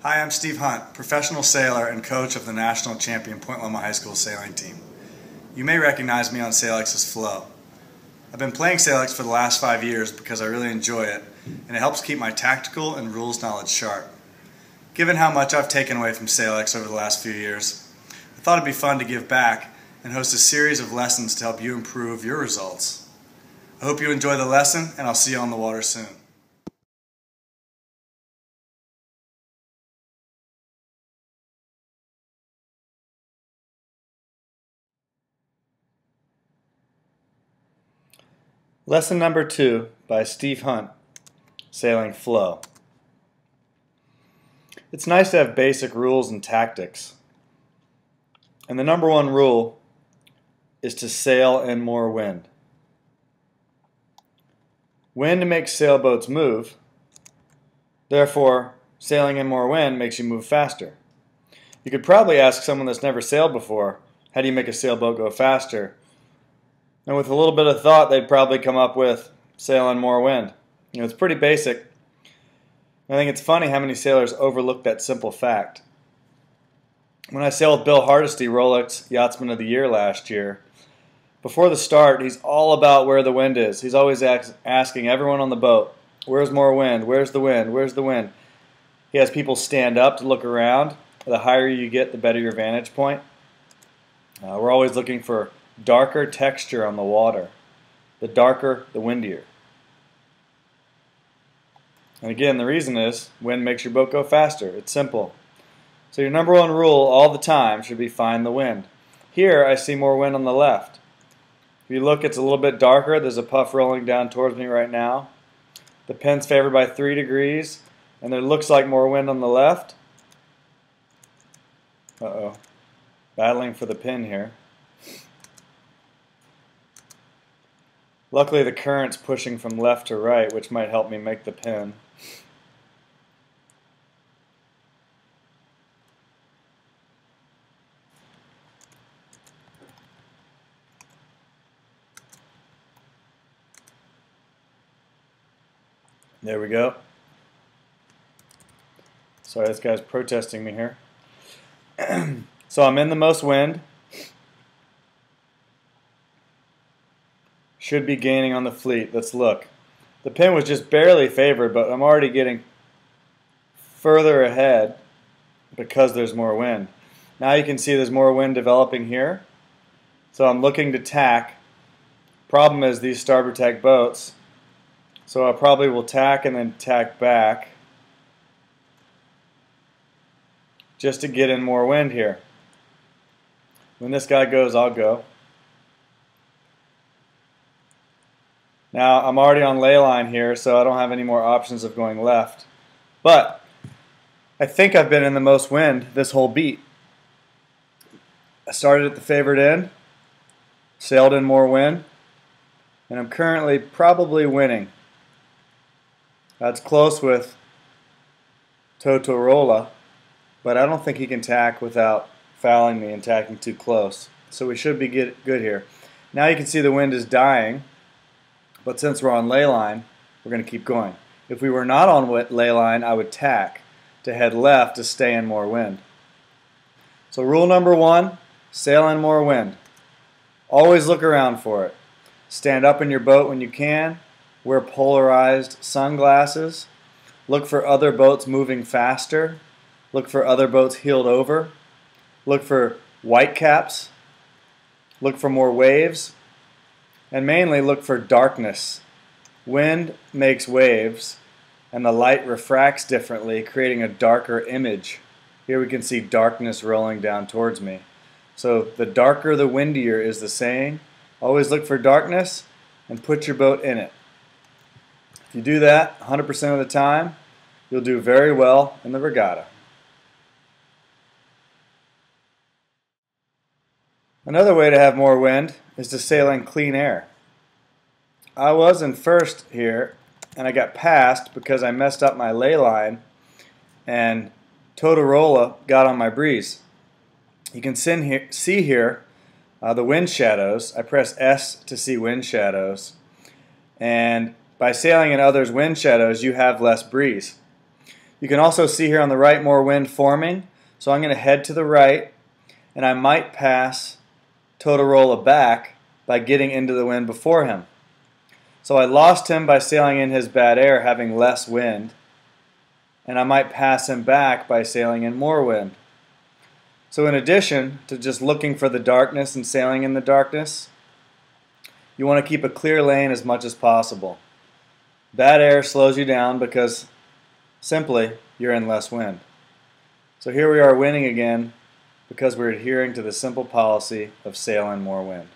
Hi, I'm Steve Hunt, professional sailor and coach of the national champion Point Loma High School sailing team. You may recognize me on SailX's Flow. I've been playing SailX for the last 5 years because I really enjoy it, and it helps keep my tactical and rules knowledge sharp. Given how much I've taken away from SailX over the last few years, I thought it'd be fun to give back and host a series of lessons to help you improve your results. I hope you enjoy the lesson, and I'll see you on the water soon. Lesson number 2 by Steve Hunt, Sailing Flow. It's nice to have basic rules and tactics. And the number one rule is to sail in more wind. Wind makes sailboats move. Therefore, sailing in more wind makes you move faster. You could probably ask someone that's never sailed before, how do you make a sailboat go faster? And with a little bit of thought, they'd probably come up with sail in more wind. It's pretty basic. I think it's funny how many sailors overlook that simple fact. When I sailed with Bill Hardesty, Rolex Yachtsman of the Year last year, before the start, he's all about where the wind is. He's always asking everyone on the boat, where's more wind? Where's the wind? Where's the wind? He has people stand up to look around. The higher you get, the better your vantage point. We're always looking for darker texture on the water. The darker, the windier. And again, the reason is wind makes your boat go faster. It's simple. So your number one rule all the time should be find the wind. Here I see more wind on the left. If you look, it's a little bit darker. There's a puff rolling down towards me right now. The pin's favored by 3 degrees, and there looks like more wind on the left. Uh-oh. Battling for the pin here. Luckily the current's pushing from left to right, which might help me make the pin. There we go. Sorry, this guy's protesting me here. So I'm in the most wind. Should be gaining on the fleet. Let's look. The pin was just barely favored, but I'm already getting further ahead because there's more wind. Now you can see there's more wind developing here. So I'm looking to tack. Problem is these starboard tack boats. So I probably will tack and then tack back just to get in more wind here. When this guy goes, I'll go. Now I'm already on ley line here, so I don't have any more options of going left. But I think I've been in the most wind this whole beat. I started at the favored end, sailed in more wind, and I'm currently probably winning. That's close with Totorola, but I don't think he can tack without fouling me and tacking too close. So we should be good here. Now you can see the wind is dying. But since we're on ley line, we're going to keep going. If we were not on ley line, I would tack to head left to stay in more wind. So rule number 1, sail in more wind. Always look around for it. Stand up in your boat when you can. Wear polarized sunglasses. Look for other boats moving faster. Look for other boats heeled over. Look for white caps. Look for more waves. And mainly look for darkness. Wind makes waves, and the light refracts differently, creating a darker image. Here we can see darkness rolling down towards me. So the darker the windier is the saying. Always look for darkness and put your boat in it. If you do that 100% of the time, you'll do very well in the regatta. Another way to have more wind is to sail in clean air. I was in first here, and I got passed because I messed up my ley line, and Totorola got on my breeze. You can see here the wind shadows. I press S to see wind shadows, and by sailing in others' wind shadows, you have less breeze. You can also see here on the right more wind forming. So I'm going to head to the right, and I might pass Totorola back by getting into the wind before him. So I lost him by sailing in his bad air, having less wind, and I might pass him back by sailing in more wind. So in addition to just looking for the darkness and sailing in the darkness, you want to keep a clear lane as much as possible. Bad air slows you down because simply you're in less wind. So here we are winning again because we're adhering to the simple policy of sail in more wind.